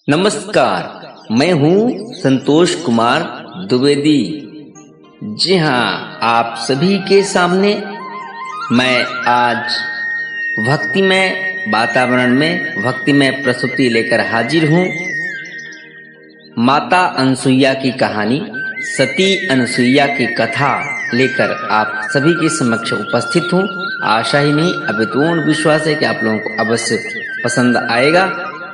नमस्कार, मैं हूं संतोष कुमार द्विवेदी। जी हाँ, आप सभी के सामने मैं आज भक्तिमय वातावरण में भक्तिमय प्रस्तुति लेकर हाजिर हूं। माता अनसुईया की कहानी, सती अनसुईया की कथा लेकर आप सभी के समक्ष उपस्थित हूं। आशा ही नहीं अभिपूर्ण विश्वास है कि आप लोगों को अवश्य पसंद आएगा।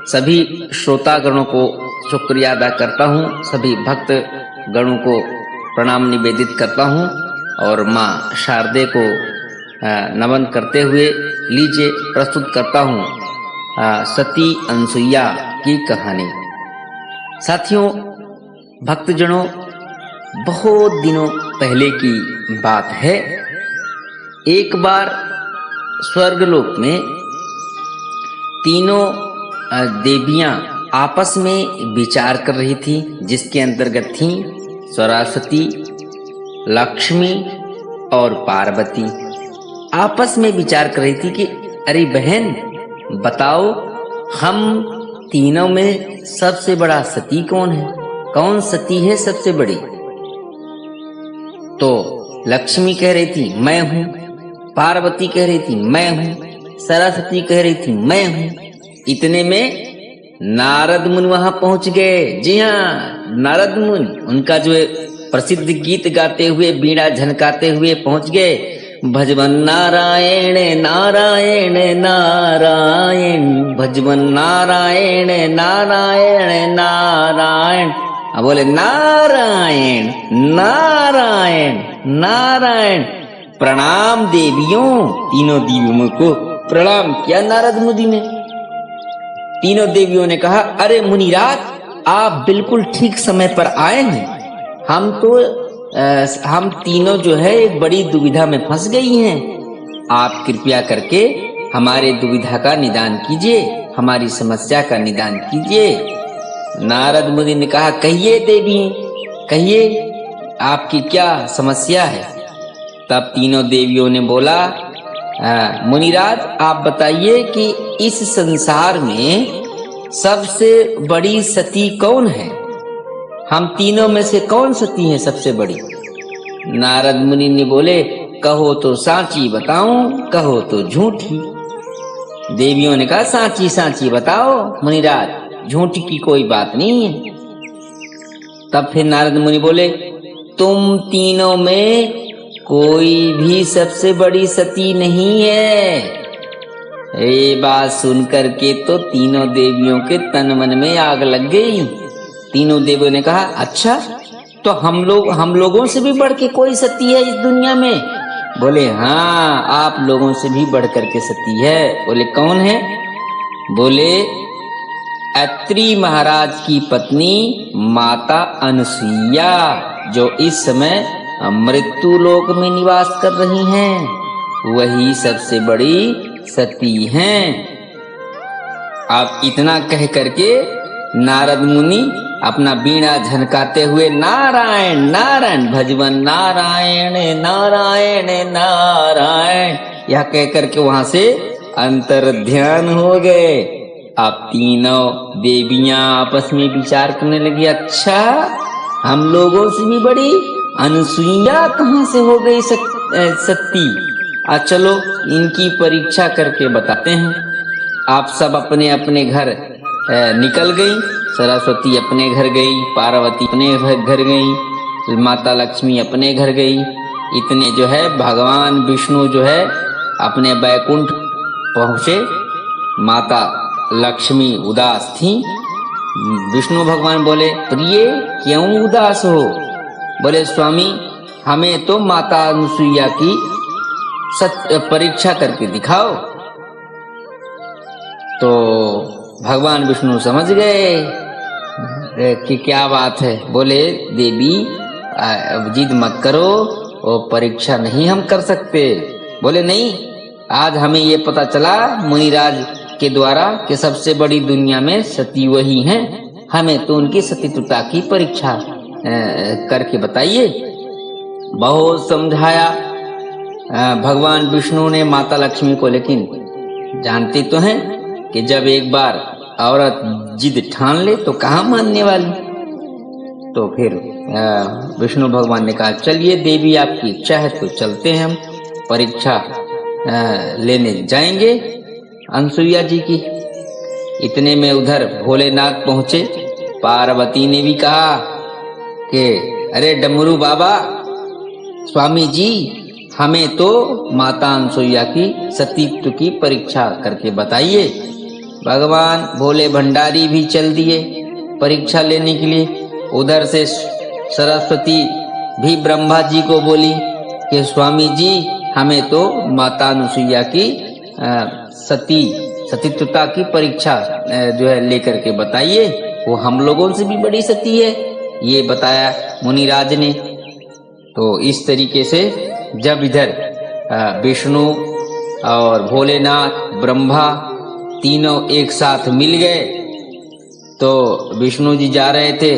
सभी श्रोतागणों को शुक्रिया अदा करता हूँ, सभी भक्त गणों को प्रणाम निवेदित करता हूँ और माँ शारदे को नमन करते हुए लीजिए प्रस्तुत करता हूँ सती अनसुईया की कहानी। साथियों, भक्तजनों, बहुत दिनों पहले की बात है। एक बार स्वर्गलोक में तीनों देवियां आपस में विचार कर रही थी, जिसके अंतर्गत थी सरस्वती, लक्ष्मी और पार्वती। आपस में विचार कर रही थी कि अरे बहन, बताओ हम तीनों में सबसे बड़ा सती कौन है? कौन सती है सबसे बड़ी? तो लक्ष्मी कह रही थी मैं हूं, पार्वती कह रही थी मैं हूं, सरस्वती कह रही थी मैं हूं। इतने में नारद मुनि वहां पहुंच गए। जी हाँ, नारद मुनि उनका जो प्रसिद्ध गीत गाते हुए, बीड़ा झनकाते हुए पहुंच गए। भजवन नारायण नारायण नारायण, भजवन नारायण नारायण नारायण। अब बोले नारायण नारायण नारायण। प्रणाम देवियों। तीनों देवियों को प्रणाम किया नारद मुनि ने। तीनों देवियों ने कहा, अरे मुनिराज, आप बिल्कुल ठीक समय पर आए हैं। हम तीनों जो है एक बड़ी दुविधा में फंस गई हैं। आप कृपया करके हमारे दुविधा का निदान कीजिए, हमारी समस्या का निदान कीजिए। नारद मुनि ने कहा, कहिए देवी, कहिए आपकी क्या समस्या है? तब तीनों देवियों ने बोला, मुनिराज, आप बताइए कि इस संसार में सबसे बड़ी सती कौन है? हम तीनों में से कौन सती है सबसे बड़ी? नारद मुनि ने बोले, कहो तो साची बताऊं, कहो तो झूठी। देवियों ने कहा, साची साची बताओ मुनिराज, झूठी की कोई बात नहीं है। तब फिर नारद मुनि बोले, तुम तीनों में कोई भी सबसे बड़ी सती नहीं है। ये बात सुनकर के तो तीनों देवियों के तन मन में आग लग गई। तीनों देवियों ने कहा, अच्छा, तो हम लोगों से भी बढ़ के कोई सती है इस दुनिया में? बोले, हाँ, आप लोगों से भी बढ़ करके सती है। बोले, कौन है? बोले, अत्रि महाराज की पत्नी माता अनसुईया, जो इस समय मृत्यु लोक में निवास कर रही हैं, वही सबसे बड़ी सती हैं। अब इतना कह करके नारद मुनि अपना बीड़ा झनकाते हुए नारायण नारायण, भजवन नारायण नारायण नारायण, यह कह करके वहां से अंतर ध्यान हो गए। अब तीनों देवियां आपस में विचार करने लगी, अच्छा, हम लोगों से भी बड़ी अनसुईया कहाँ से हो गई सती? चलो इनकी परीक्षा करके बताते हैं। आप सब अपने अपने घर निकल गई। सरस्वती अपने घर गई, पार्वती अपने घर गई, माता लक्ष्मी अपने घर गई। इतने जो है भगवान विष्णु जो है अपने बैकुंठ पहुंचे। माता लक्ष्मी उदास थी। विष्णु भगवान बोले, प्रिय, क्यों उदास हो? बोले, स्वामी, हमें तो माता अनसुईया की परीक्षा करके दिखाओ। तो भगवान विष्णु समझ गए कि क्या बात है। बोले, देवी, जिद मत करो, वो परीक्षा नहीं हम कर सकते। बोले, नहीं, आज हमें ये पता चला मुनिराज के द्वारा कि सबसे बड़ी दुनिया में सती वही हैं। हमें तो उनकी सतीत्वता की परीक्षा करके बताइए। बहुत समझाया भगवान विष्णु ने माता लक्ष्मी को, लेकिन जानते तो हैं कि जब एक बार औरत जिद ठान ले तो कहाँ मानने वाली। तो फिर विष्णु भगवान ने कहा चलिए देवी आपकी इच्छा है तो चलते हैं, हम परीक्षा लेने जाएंगे अनसुईया जी की। इतने में उधर भोलेनाथ पहुंचे। पार्वती ने भी कहा कि अरे डमरू बाबा, स्वामी जी, हमें तो माता अनसुईया की सतीत्व की परीक्षा करके बताइए। भगवान भोले भंडारी भी चल दिए परीक्षा लेने के लिए। उधर से सरस्वती भी ब्रह्मा जी को बोली कि स्वामी जी, हमें तो माता अनसुईया की सतीत्वता की परीक्षा जो है लेकर के बताइए, वो हम लोगों से भी बड़ी सती है। ये बताया मुनिराज ने। तो इस तरीके से जब इधर विष्णु और भोलेनाथ ब्रह्मा तीनों एक साथ मिल गए तो विष्णु जी जा रहे थे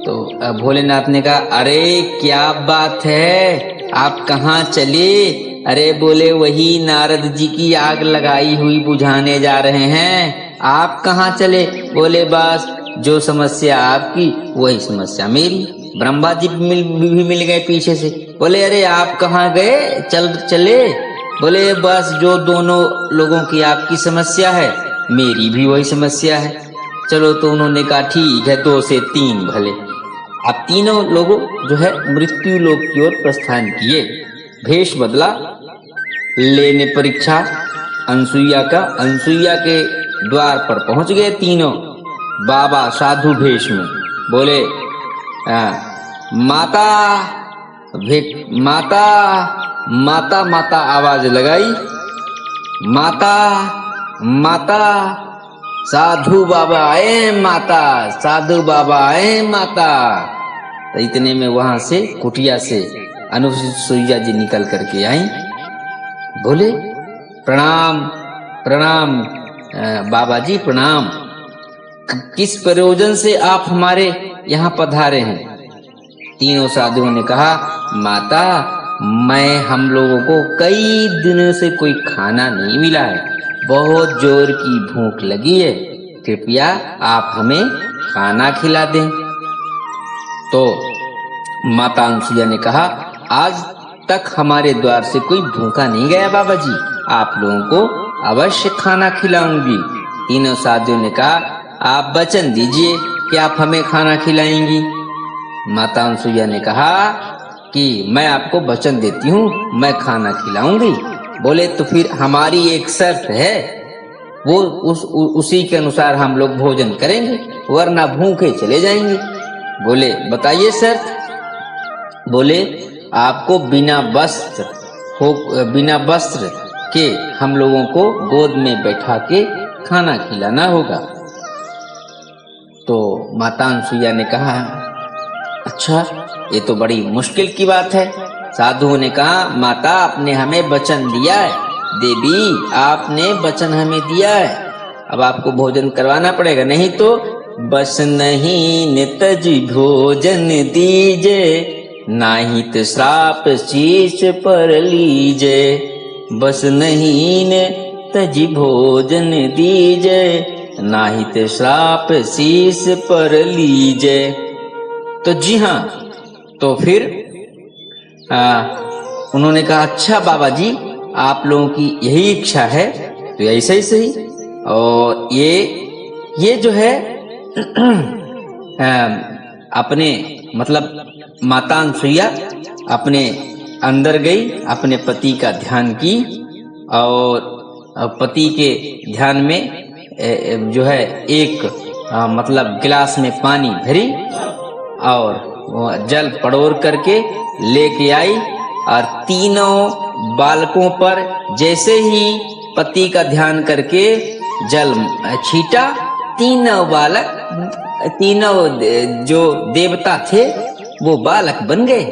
तो भोलेनाथ ने कहा अरे क्या बात है, आप कहाँ चले? अरे बोले वही नारद जी की आग लगाई हुई बुझाने जा रहे हैं, आप कहाँ चले? बोले बस जो समस्या आपकी वही समस्या मेरी। ब्रह्मा जी भी मिल गए पीछे से। बोले अरे आप कहाँ गए, चले? बोले बस जो दोनों लोगों की आपकी समस्या है मेरी भी वही समस्या है। चलो तो उन्होंने कहा ठीक है, 2 से 3 भले। अब तीनों लोगों जो है मृत्यु लोक की ओर प्रस्थान किए। भेष बदला, लेने परीक्षा अनसुईया का। अनसुईया के द्वार पर पहुंच गए तीनों बाबा साधु भेष में। बोले माता माता माता माता आवाज लगाई, माता माता, साधु बाबा आए माता, साधु बाबा आए माता। तो इतने में वहां से कुटिया से अनसुईया जी निकल करके आई। बोले प्रणाम प्रणाम बाबा जी प्रणाम, किस प्रयोजन से आप हमारे यहाँ पधारे हैं? तीनों साधुओं ने कहा माता, मैं हम लोगों को कई दिनों से कोई खाना नहीं मिला है, बहुत जोर की भूख लगी है, कृपया आप हमें खाना खिला दें। तो माता अनसुईया ने कहा आज तक हमारे द्वार से कोई भूखा नहीं गया बाबा जी, आप लोगों को अवश्य खाना खिलाऊंगी। तीनों साधुओं ने कहा आप वचन दीजिए कि आप हमें खाना खिलाएंगी। माता अनसुईया ने कहा कि मैं आपको वचन देती हूँ, मैं खाना खिलाऊंगी। बोले तो फिर हमारी एक शर्त है, वो उसी के अनुसार हम लोग भोजन करेंगे, वरना भूखे चले जाएंगे। बोले बताइए शर्त। बोले आपको बिना वस्त्र के हम लोगों को गोद में बैठा के खाना खिलाना होगा। तो माता अनसुईया ने कहा अच्छा, ये तो बड़ी मुश्किल की बात है। साधुओं ने कहा माता आपने हमें वचन दिया है, देवी आपने वचन हमें दिया है, अब आपको भोजन करवाना पड़ेगा, नहीं तो बस नहीं न तज भोजन दीजे, नाहित श्राप शीश पर लीजे। बस नहीं न तज भोजन दीजे, नाहित श्राप शीश पर लीजे। तो जी हाँ, तो फिर उन्होंने कहा अच्छा बाबा जी आप लोगों की यही इच्छा है तो ऐसे ही सही। और ये जो है अपने मतलब माता अनसुईया अपने अंदर गई, अपने पति का ध्यान की और पति के ध्यान में जो है एक मतलब गिलास में पानी भरी और जल पड़ोर करके लेके आई और तीनों बालकों पर जैसे ही पति का ध्यान करके जल छीटा, तीनों जो देवता थे वो बालक बन गए।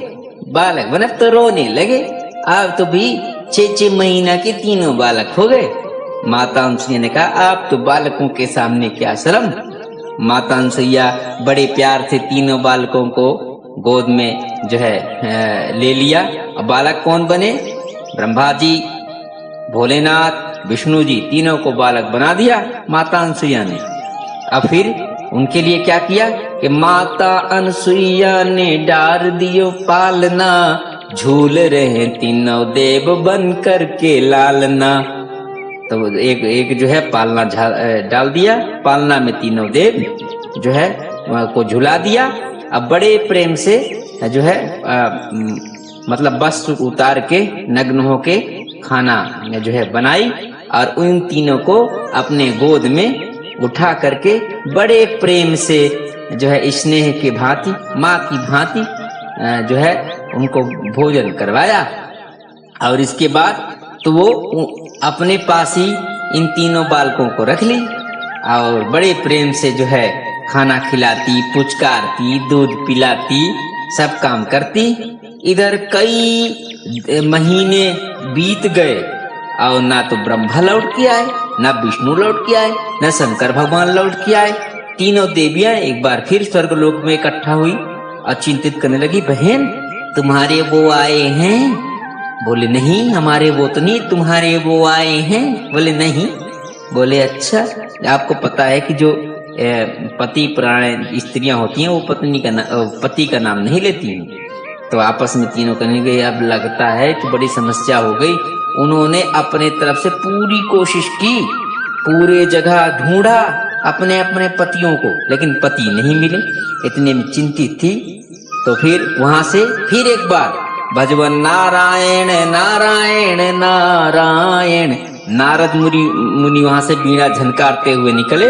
बालक बने तो रोने लगे, अब तो भी 6 महीना के तीनों बालक हो गए। माता अनसुईया ने कहा आप तो बालकों के सामने क्या शर्म। माता अनसुईया बड़े प्यार से तीनों बालकों को गोद में जो है ले लिया। अब बालक कौन बने? ब्रह्मा जी, भोलेनाथ, विष्णु जी, तीनों को बालक बना दिया माता अनसुईया ने। अब फिर उनके लिए क्या किया कि माता अनसुईया ने डार दियो पालना, झूल रहे तीनों देव बन करके लालना। तो एक जो है पालना डाल दिया, पालना में तीनों देव जो है को झुला दिया। अब बड़े प्रेम से जो है मतलब वस्त्र उतार के नग्न होके खाना जो है बनाई और उन तीनों को अपने गोद में उठा करके बड़े प्रेम से जो है स्नेह की भांति, माँ की भांति जो है उनको भोजन करवाया। और इसके बाद तो वो अपने पास ही इन तीनों बालकों को रख ली और बड़े प्रेम से जो है खाना खिलाती, पुचकारती, दूध पिलाती, सब काम करती। इधर कई महीने बीत गए और ना तो ब्रह्मा लौट के आए, ना विष्णु लौट के आए, ना शंकर भगवान लौट के आए। तीनों देवियां एक बार फिर स्वर्गलोक में इकट्ठा हुई और चिंतित करने लगी, बहन तुम्हारे वो आए हैं? बोले नहीं, हमारे वो तो नहीं, तुम्हारे वो आए हैं? बोले नहीं। बोले अच्छा, आपको पता है कि जो पति प्राण स्त्रियां होती हैं वो पति का नाम नहीं लेती हैं। तो आपस में तीनों कहने गए अब लगता है कि बड़ी समस्या हो गई। उन्होंने अपने तरफ से पूरी कोशिश की, पूरे जगह ढूंढा अपने अपने पतियों को, लेकिन पति नहीं मिले। इतने में चिंतित थी। तो फिर वहां से फिर एक बार भजवन नारायण नारायण नारायण, नारद मुनि वहां से बीड़ा झनकारते हुए निकले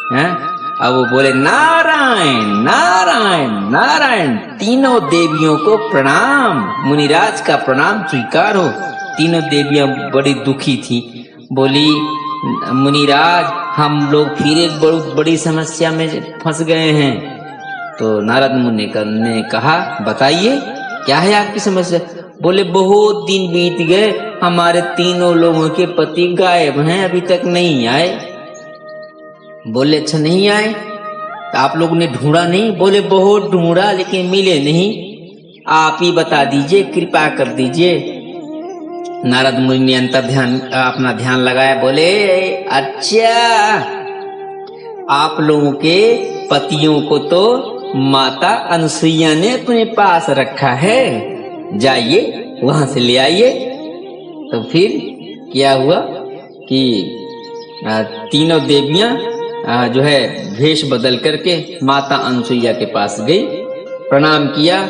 हैं। अब वो बोले नारायण नारायण नारायण, तीनों देवियों को प्रणाम, मुनिराज का प्रणाम स्वीकार हो। तीनों देवियां बड़ी दुखी थी, बोली मुनिराज हम लोग फिर एक बड़ी समस्या में फंस गए हैं। तो नारद मुनि ने कहा बताइए क्या है आपकी समस्या? बोले बहुत दिन बीत गए, हमारे तीनों लोगों के पति गायब हैं, अभी तक नहीं आए। बोले अच्छा नहीं आए तो आप लोगों ने ढूंढा नहीं? बोले बहुत ढूंढा लेकिन मिले नहीं, आप ही बता दीजिए, कृपा कर दीजिए। नारद मुनि ने अपना ध्यान लगाया, बोले अच्छा आप लोगों के पतियों को तो माता अनसुईया ने अपने पास रखा है, जाइए वहां से ले आइए। तो फिर क्या हुआ कि तीनों देवियां जो है भेष बदल करके माता अनसुईया के पास गई, प्रणाम किया।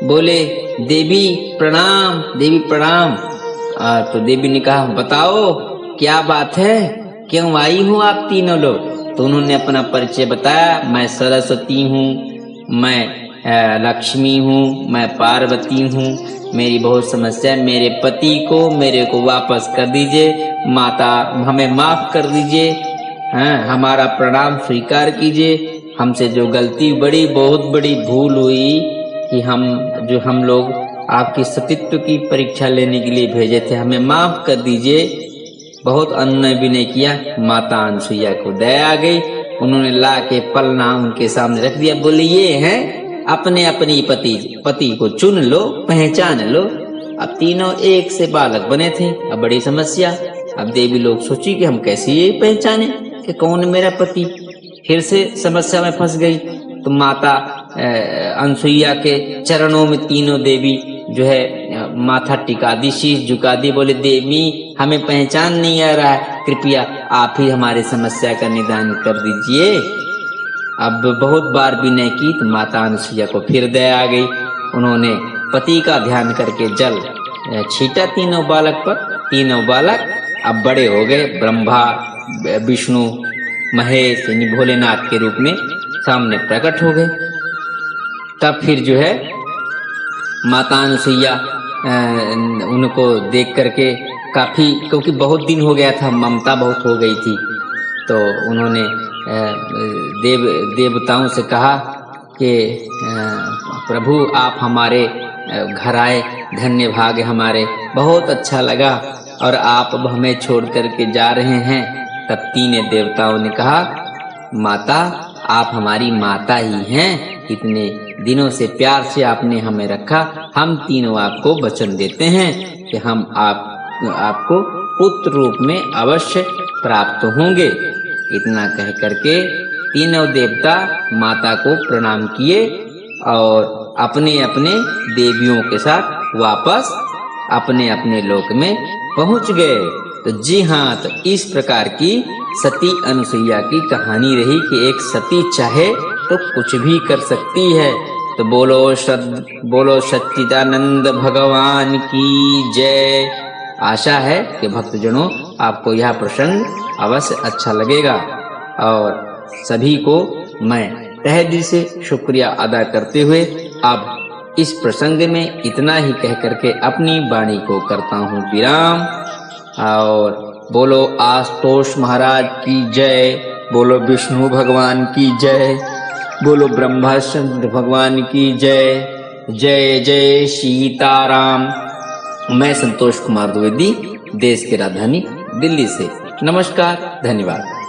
बोले देवी प्रणाम, देवी प्रणाम। तो देवी ने कहा बताओ क्या बात है, क्यों आई हूँ आप तीनों लोग? तो उन्होंने अपना परिचय बताया, मैं सरस्वती हूँ, मैं लक्ष्मी हूँ, मैं पार्वती हूँ, मेरी बहुत समस्या है, मेरे को वापस कर दीजिए, माता हमें माफ कर दीजिए, हमारा प्रणाम स्वीकार कीजिए। हमसे जो गलती बहुत बड़ी भूल हुई कि हम लोग आपके सतीत्व की परीक्षा लेने के लिए भेजे थे, हमें माफ कर दीजिए। बहुत अनुनय विनय किया, माता अनसुईया को दया आ गई। उन्होंने ला के पलना उनके सामने रख दिया, बोले ये हैं अपने अपनी पति को चुन लो, पहचान लो। अब तीनों एक से बालक बने थे, अब बड़ी समस्या। अब देवी लोग सोची कि हम कैसे ये पहचाने कि कौन मेरा पति, फिर से समस्या में फंस गई। तो माता अनसुईया के चरणों में तीनों देवी जो है माथा टिका दी, शीश झुका दी, बोले देवी हमें पहचान नहीं आ रहा है, कृपया आप ही हमारी समस्या का निदान कर दीजिए। अब बहुत बार विनय की तो माता अनसुईया को फिर दया आ गई। उन्होंने पति का ध्यान करके जल छीटा तीनों बालक पर। तीनों बालक अब बड़े हो गए, ब्रह्मा विष्णु महेश यानी भोलेनाथ के रूप में सामने प्रकट हो गए। तब फिर जो है माता अनसुईया उनको देख करके काफी, क्योंकि बहुत दिन हो गया था, ममता बहुत हो गई थी, तो उन्होंने देवताओं से कहा कि प्रभु आप हमारे घर आए, धन्य भाग्य हमारे, बहुत अच्छा लगा और आप अब हमें छोड़ करके जा रहे हैं। तब तीनों देवताओं ने कहा माता आप हमारी माता ही हैं, इतने दिनों से प्यार से आपने हमें रखा, हम तीनों आपको वचन देते हैं कि हम आपको पुत्र रूप में अवश्य प्राप्त होंगे। इतना कह करके तीनों देवता माता को प्रणाम किए और अपने अपने देवियों के साथ वापस अपने अपने लोक में पहुंच गए। तो जी हाँ, तो इस प्रकार की सती अनुसुईया की कहानी रही कि एक सती चाहे तो कुछ भी कर सकती है। तो बोलो सच्चिदानंद भगवान की जय। आशा है कि भक्तजनों आपको यह प्रसंग अवश्य अच्छा लगेगा और सभी को मैं तहे दिल से शुक्रिया अदा करते हुए अब इस प्रसंग में इतना ही कह करके अपनी वाणी को करता हूँ विराम। और बोलो आशुतोष महाराज की जय, बोलो विष्णु भगवान की जय, बोलो ब्रह्मचंद्र भगवान की जय। जय जय सीताराम। मैं संतोष कुमार द्विवेदी, देश की राजधानी दिल्ली से। नमस्कार, धन्यवाद।